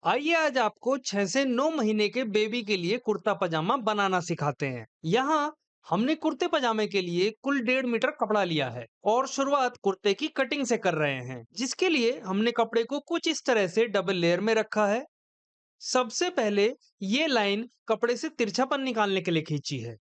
आइए आज आपको 6 से 9 महीने के बेबी के लिए कुर्ता पजामा बनाना सिखाते हैं। यहाँ हमने कुर्ते पजामे के लिए कुल 1.5 मीटर कपड़ा लिया है और शुरुआत कुर्ते की कटिंग से कर रहे हैं, जिसके लिए हमने कपड़े को कुछ इस तरह से डबल लेयर में रखा है। सबसे पहले ये लाइन कपड़े से तिरछापन निकालने के लिए खींची है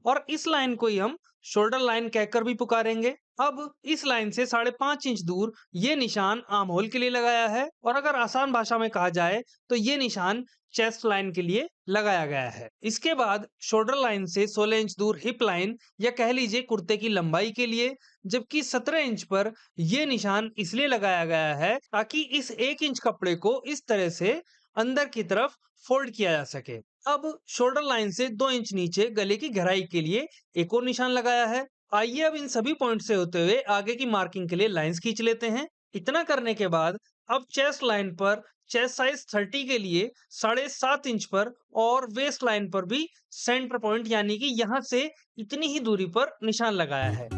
और इस लाइन को ही हम शोल्डर लाइन कहकर भी पुकारेंगे। अब इस लाइन से 5.5 इंच दूर ये निशान आर्म होल के लिए लगाया है और अगर आसान भाषा में कहा जाए तो ये निशान चेस्ट लाइन के लिए लगाया गया है। इसके बाद शोल्डर लाइन से 16 इंच दूर हिप लाइन या कह लीजिए कुर्ते की लंबाई के लिए, जबकि 17 इंच पर यह निशान इसलिए लगाया गया है ताकि इस 1 इंच कपड़े को इस तरह से अंदर की तरफ फोल्ड किया जा सके। अब शोल्डर लाइन से 2 इंच नीचे गले की गहराई के लिए एक और निशान लगाया है। आइए अब इन सभी पॉइंट से होते हुए आगे की मार्किंग के लिए लाइंस खींच लेते हैं। इतना करने के बाद अब चेस्ट लाइन पर चेस्ट साइज 30 के लिए 7.5 इंच पर और वेस्ट लाइन पर भी सेंटर पॉइंट यानी कि यहाँ से इतनी ही दूरी पर निशान लगाया है।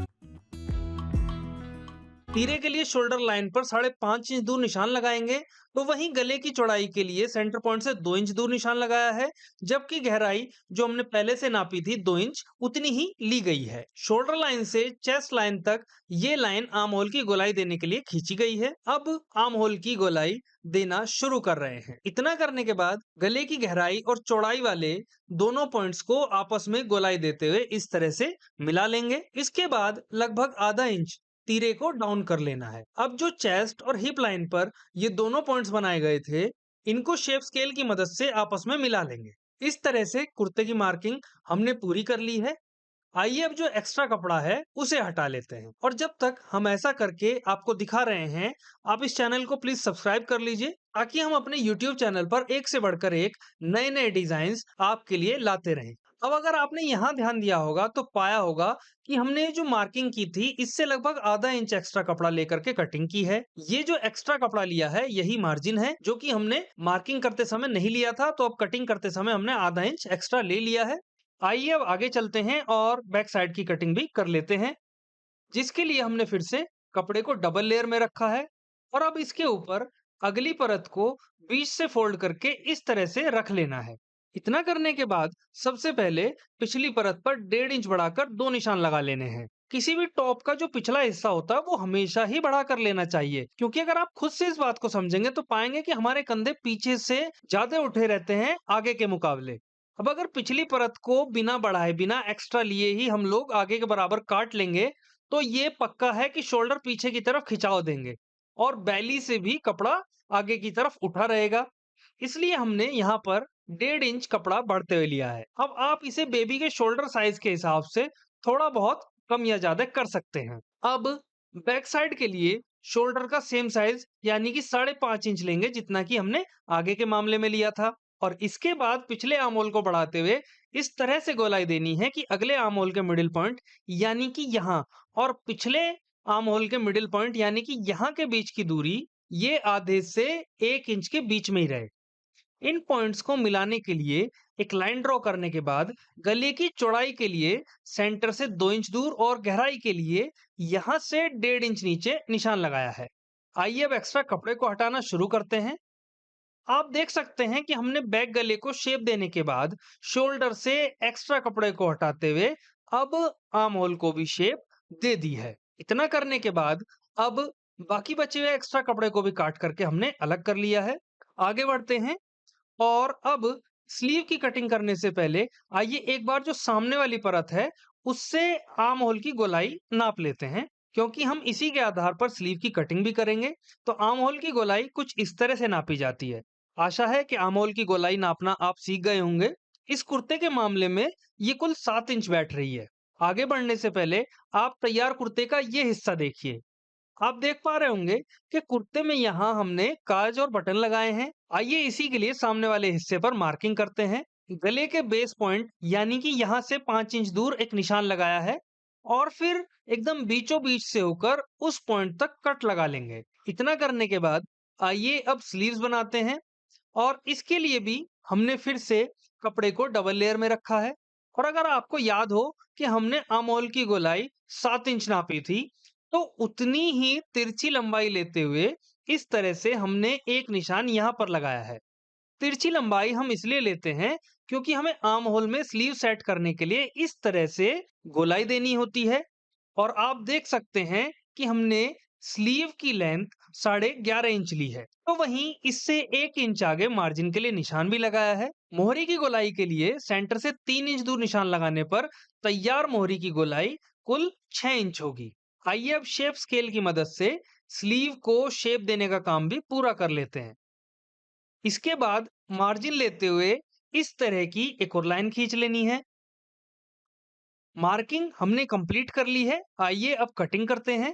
तीरे के लिए शोल्डर लाइन पर 5.5 इंच दूर निशान लगाएंगे, तो वहीं गले की चौड़ाई के लिए सेंटर पॉइंट से 2 इंच दूर निशान लगाया है, जबकि गहराई जो हमने पहले से नापी थी 2 इंच उतनी ही ली गई है। शोल्डर लाइन से चेस्ट लाइन तक ये लाइन आर्म होल की गोलाई देने के लिए खींची गई है। अब आर्म होल की गोलाई देना शुरू कर रहे हैं। इतना करने के बाद गले की गहराई और चौड़ाई वाले दोनों पॉइंट्स को आपस में गोलाई देते हुए इस तरह से मिला लेंगे। इसके बाद लगभग आधा इंच तीरे को डाउन कर लेना है। अब जो चेस्ट और हिप लाइन पर ये दोनों पॉइंट्स बनाए गए थे, इनको शेप स्केल की मदद से आपस में मिला लेंगे। इस तरह से कुर्ते की मार्किंग हमने पूरी कर ली है। आइए अब जो एक्स्ट्रा कपड़ा है उसे हटा लेते हैं और जब तक हम ऐसा करके आपको दिखा रहे हैं, आप इस चैनल को प्लीज सब्सक्राइब कर लीजिए ताकि हम अपने YouTube चैनल पर एक से बढ़कर एक नए नए डिजाइन आपके लिए लाते रहें। अब अगर आपने यहाँ ध्यान दिया होगा तो पाया होगा कि हमने जो मार्किंग की थी इससे लगभग आधा इंच एक्स्ट्रा कपड़ा लेकर के कटिंग की है। ये जो एक्स्ट्रा कपड़ा लिया है यही मार्जिन है जो कि हमने मार्किंग करते समय नहीं लिया था, तो अब कटिंग करते समय हमने आधा इंच एक्स्ट्रा ले लिया है। आइए अब आगे चलते हैं और बैक साइड की कटिंग भी कर लेते हैं, जिसके लिए हमने फिर से कपड़े को डबल लेयर में रखा है और अब इसके ऊपर अगली परत को बीच से फोल्ड करके इस तरह से रख लेना है। इतना करने के बाद सबसे पहले पिछली परत पर 1.5 इंच बढ़ाकर 2 निशान लगा लेने हैं। किसी भी टॉप का जो पिछला हिस्सा होता है वो हमेशा ही बढ़ा कर लेना चाहिए, क्योंकि अगर आप खुद से इस बात को समझेंगे तो पाएंगे कि हमारे कंधे पीछे से ज्यादा उठे रहते हैं आगे के मुकाबले। अब अगर पिछली परत को बिना बढ़ाए बिना एक्स्ट्रा लिए ही हम लोग आगे के बराबर काट लेंगे तो ये पक्का है कि शोल्डर पीछे की तरफ खिंचाव देंगे और बैली से भी कपड़ा आगे की तरफ उठा रहेगा। इसलिए हमने यहाँ पर 1.5 इंच कपड़ा बढ़ते हुए लिया है। अब आप इसे बेबी के शोल्डर साइज के हिसाब से थोड़ा बहुत कम या ज्यादा कर सकते हैं। अब बैक साइड के लिए शोल्डर का सेम साइज यानी कि 5.5 इंच लेंगे जितना कि हमने आगे के मामले में लिया था और इसके बाद पिछले आर्म होल को बढ़ाते हुए इस तरह से गोलाई देनी है कि अगले आर्म होल के मिडिल पॉइंट यानी कि यहाँ और पिछले आर्म होल के मिडिल पॉइंट यानी कि यहाँ के बीच की दूरी ये आधे से 1 इंच के बीच में ही रहे। इन पॉइंट्स को मिलाने के लिए एक लाइन ड्रॉ करने के बाद गले की चौड़ाई के लिए सेंटर से 2 इंच दूर और गहराई के लिए यहाँ से 1.5 इंच नीचे निशान लगाया है। आइए अब एक्स्ट्रा कपड़े को हटाना शुरू करते हैं। आप देख सकते हैं कि हमने बैक गले को शेप देने के बाद शोल्डर से एक्स्ट्रा कपड़े को हटाते हुए अब आर्म होल को भी शेप दे दी है। इतना करने के बाद अब बाकी बचे हुए एक्स्ट्रा कपड़े को भी काट करके हमने अलग कर लिया है। आगे बढ़ते हैं और अब स्लीव की कटिंग करने से पहले आइए एक बार जो सामने वाली परत है उससे आर्म होल की गोलाई नाप लेते हैं, क्योंकि हम इसी के आधार पर स्लीव की कटिंग भी करेंगे। तो आर्म होल की गोलाई कुछ इस तरह से नापी जाती है। आशा है कि आर्म होल की गोलाई नापना आप सीख गए होंगे। इस कुर्ते के मामले में ये कुल 7 इंच बैठ रही है। आगे बढ़ने से पहले आप तैयार कुर्ते का ये हिस्सा देखिए। आप देख पा रहे होंगे कि कुर्ते में यहाँ हमने काज और बटन लगाए हैं। आइए इसी के लिए सामने वाले हिस्से पर मार्किंग करते हैं। गले के बेस पॉइंट यानी कि यहाँ से 5 इंच दूर एक निशान लगाया है और फिर एकदम बीचों बीच से होकर उस पॉइंट तक कट लगा लेंगे। इतना करने के बाद आइए अब स्लीव्स बनाते हैं और इसके लिए भी हमने फिर से कपड़े को डबल लेयर में रखा है। और अगर आपको याद हो कि हमने आर्म होल की गोलाई 7 इंच नापी थी, तो उतनी ही तिरछी लंबाई लेते हुए इस तरह से हमने एक निशान यहाँ पर लगाया है। तिरछी लंबाई हम इसलिए लेते हैं क्योंकि हमें आर्म होल में स्लीव सेट करने के लिए इस तरह से गोलाई देनी होती है। और आप देख सकते हैं कि हमने स्लीव की लेंथ 11.5 इंच ली है, तो वहीं इससे 1 इंच आगे मार्जिन के लिए निशान भी लगाया है। मोहरी की गोलाई के लिए सेंटर से 3 इंच दूर निशान लगाने पर तैयार मोहरी की गोलाई कुल 6 इंच होगी। आइए अब शेप स्केल की मदद से स्लीव को शेप देने का काम भी पूरा कर लेते हैं। इसके बाद मार्जिन लेते हुए इस तरह की एक और लाइन खींच लेनी है। मार्किंग हमने कंप्लीट कर ली है। आइए अब कटिंग करते हैं।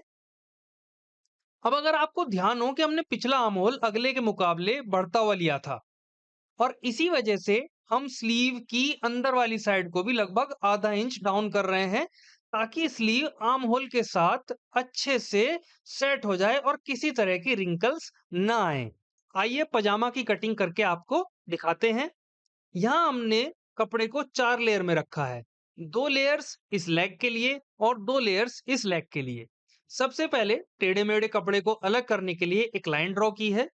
अब अगर आपको ध्यान हो कि हमने पिछला आर्म होल अगले के मुकाबले बढ़ता हुआ लिया था और इसी वजह से हम स्लीव की अंदर वाली साइड को भी लगभग आधा इंच डाउन कर रहे हैं ताकि स्लीव आर्म होल के साथ अच्छे से सेट हो जाए और किसी तरह की रिंकल्स ना आए। आइए पजामा की कटिंग करके आपको दिखाते हैं। यहाँ हमने कपड़े को 4 लेयर में रखा है। 2 लेयर्स इस लेग के लिए और 2 लेयर्स इस लेग के लिए। सबसे पहले टेढ़े मेढ़े कपड़े को अलग करने के लिए एक लाइन ड्रॉ की है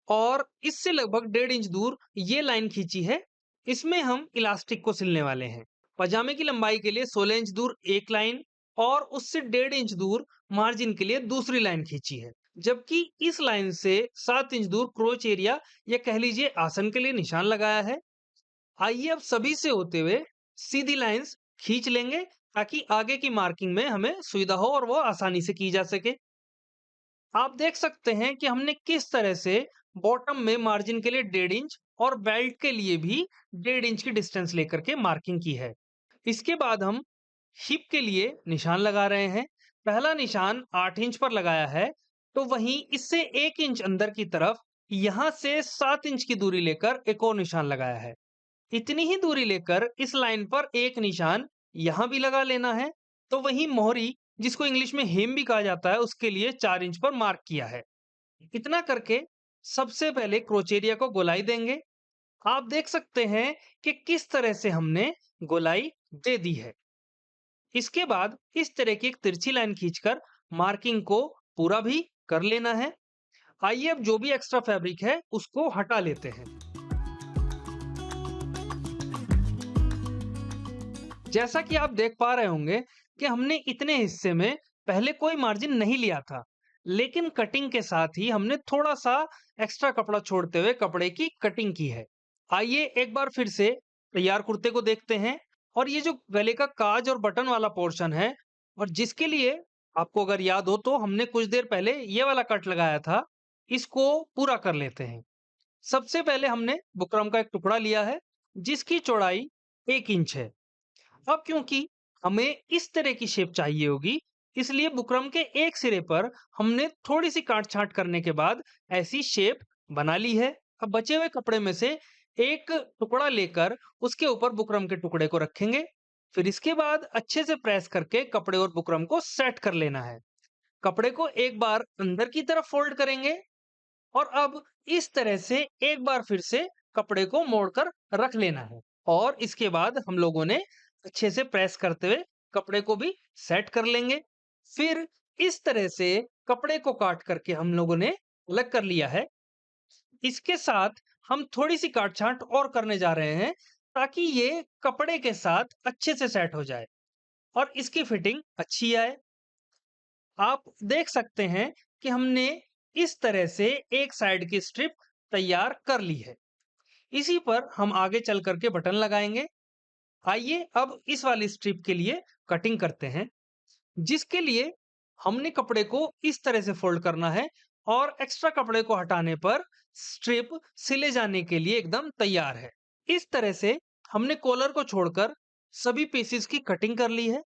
और इससे लगभग 1.5 इंच दूर ये लाइन खींची है। इसमें हम इलास्टिक को सिलने वाले हैं। पजामे की लंबाई के लिए 16 इंच दूर एक लाइन और उससे 1.5 इंच दूर मार्जिन के लिए दूसरी लाइन खींची है। जबकि इस लाइन से 7 इंच दूर क्रोच एरिया या कह लीजिए आसन के लिए निशान लगाया है। आइए अब सभी से होते हुए सीधी लाइंस खींच लेंगे ताकि आगे की मार्किंग में हमें सुविधा हो और वो आसानी से की जा सके। आप देख सकते हैं कि हमने किस तरह से बॉटम में मार्जिन के लिए 1.5 इंच और बेल्ट के लिए भी 1.5 इंच की डिस्टेंस लेकर के मार्किंग की है। इसके बाद हम हिप के लिए निशान लगा रहे हैं। पहला निशान 8 इंच पर लगाया है, तो वहीं इससे 1 इंच अंदर की तरफ यहां से 7 इंच की दूरी लेकर एक और निशान लगाया है। इतनी ही दूरी लेकर इस लाइन पर एक निशान यहां भी लगा लेना है। तो वहीं मोहरी, जिसको इंग्लिश में हेम भी कहा जाता है, उसके लिए 4 इंच पर मार्क किया है। इतना करके सबसे पहले क्रोचेरिया को गोलाई देंगे। आप देख सकते हैं कि किस तरह से हमने गोलाई दे दी है। इसके बाद इस तरह की एक तिरछी लाइन खींचकर मार्किंग को पूरा भी कर लेना है। आइए अब जो भी एक्स्ट्रा फैब्रिक है उसको हटा लेते हैं। जैसा कि आप देख पा रहे होंगे कि हमने इतने हिस्से में पहले कोई मार्जिन नहीं लिया था, लेकिन कटिंग के साथ ही हमने थोड़ा सा एक्स्ट्रा कपड़ा छोड़ते हुए कपड़े की कटिंग की है। आइए एक बार फिर से तैयार कुर्ते को देखते हैं। और ये जो गले का काज और बटन वाला पोर्शन है और जिसके लिए आपको अगर याद हो तो हमने कुछ देर पहले ये वाला कट लगाया था, इसको पूरा कर लेते हैं। सबसे पहले हमने बुकरम का एक टुकड़ा लिया है जिसकी चौड़ाई 1 इंच है। अब क्योंकि हमें इस तरह की शेप चाहिए होगी, इसलिए बुकरम के एक सिरे पर हमने थोड़ी सी काट छांट करने के बाद ऐसी शेप बना ली है। अब बचे हुए कपड़े में से एक टुकड़ा लेकर उसके ऊपर बुकरम के टुकड़े को रखेंगे। फिर इसके बाद अच्छे से प्रेस करके कपड़े और बुकरम को सेट कर लेना है। कपड़े को एक बार अंदर की तरफ फोल्ड करेंगे और अब इस तरह से एक बार फिर से कपड़े को मोड़कर रख लेना है। और इसके बाद हम लोगों ने अच्छे से प्रेस करते हुए कपड़े को भी सेट कर लेंगे। फिर इस तरह से कपड़े को काट करके हम लोगों ने अलग कर लिया है। इसके साथ हम थोड़ी सी काट छांट और करने जा रहे हैं ताकि ये कपड़े के साथ अच्छे से सेट हो जाए और इसकी फिटिंग अच्छी आए। आप देख सकते हैं कि हमने इस तरह से एक साइड की स्ट्रिप तैयार कर ली है। इसी पर हम आगे चल करके बटन लगाएंगे। आइए अब इस वाली स्ट्रिप के लिए कटिंग करते हैं, जिसके लिए हमने कपड़े को इस तरह से फोल्ड करना है और एक्स्ट्रा कपड़े को हटाने पर स्ट्रिप सिले जाने के लिए एकदम तैयार है। इस तरह से हमने कॉलर को छोड़कर सभी पीसेस की कटिंग कर ली है।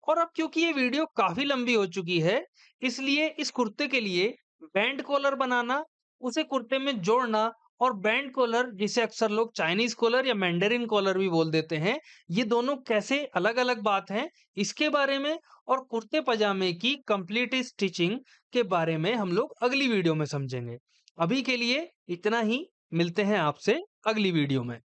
और अब क्योंकि ये वीडियो काफी लंबी हो चुकी है, इसलिए इस कुर्ते के लिए बैंड कॉलर बनाना, उसे कुर्ते में जोड़ना और बैंड कॉलर, जिसे अक्सर लोग चाइनीज कॉलर या मैंडेरिन कॉलर भी बोल देते हैं, ये दोनों कैसे अलग-अलग बात हैं, इसके बारे में और कुर्ते पजामे की कंप्लीट स्टिचिंग के बारे में हम लोग अगली वीडियो में समझेंगे। अभी के लिए इतना ही, मिलते हैं आपसे अगली वीडियो में।